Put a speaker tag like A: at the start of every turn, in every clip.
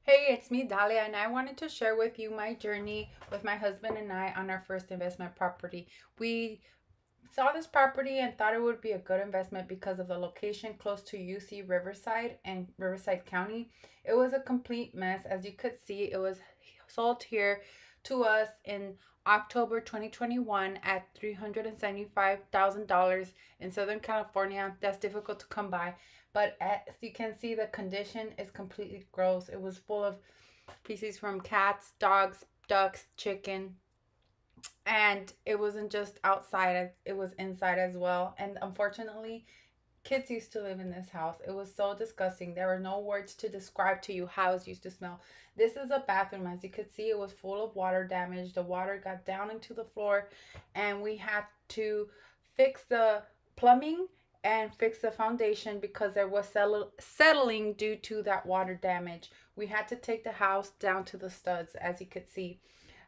A: Hey, it's me, Dalia, and I wanted to share with you my journey with my husband and I on our first investment property. We saw this property and thought it would be a good investment because of the location close to UC Riverside and Riverside County. It was a complete mess. As you could see, it was sold here to us in October 2021 at $375,000 in Southern California. That's difficult to come by. But as you can see, the condition is completely gross. It was full of feces from cats, dogs, ducks, chicken, and it wasn't just outside, it was inside as well. And unfortunately, kids used to live in this house. It was so disgusting. There were no words to describe to you how it used to smell. This is a bathroom. As you could see, it was full of water damage. The water got down into the floor, and we had to fix the plumbing and fix the foundation because there was settling due to that water damage. We had to take the house down to the studs, as you could see.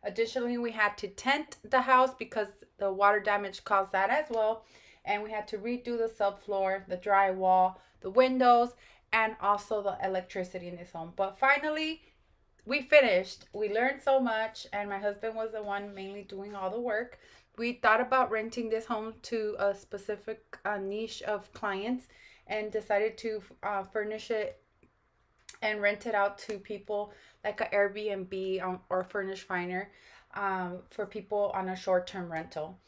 A: Additionally, we had to tent the house because the water damage caused that as well. And we had to redo the subfloor, the drywall, the windows, and also the electricity in this home. But finally, we finished. We learned so much, and my husband was the one mainly doing all the work. We thought about renting this home to a specific niche of clients and decided to furnish it and rent it out to people like an Airbnb or Furnish Finder for people on a short-term rental.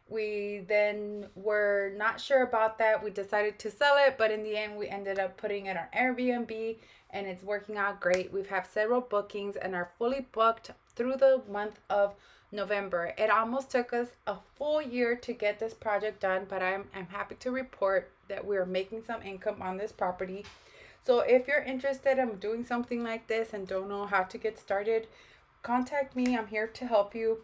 A: We then were not sure about that. We decided to sell it, but in the end, we ended up putting it on Airbnb, and it's working out great. We've had several bookings and are fully booked through the month of November. It almost took us a full year to get this project done, but I'm happy to report that we're making some income on this property. So if you're interested in doing something like this and don't know how to get started, contact me. I'm here to help you.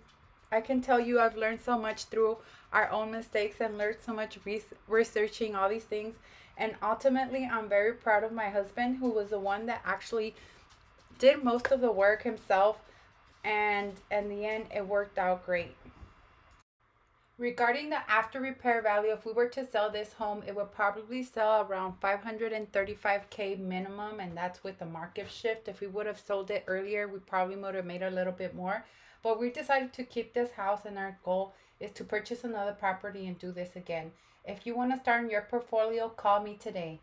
A: I can tell you I've learned so much through our own mistakes and learned so much researching all these things. And ultimately, I'm very proud of my husband, who was the one that actually did most of the work himself. And in the end, it worked out great. Regarding the after repair value, if we were to sell this home, it would probably sell around 535K minimum, and that's with the market shift. If we would have sold it earlier, we probably would have made a little bit more. But we decided to keep this house, and our goal is to purchase another property and do this again. If you want to start in your portfolio, call me today.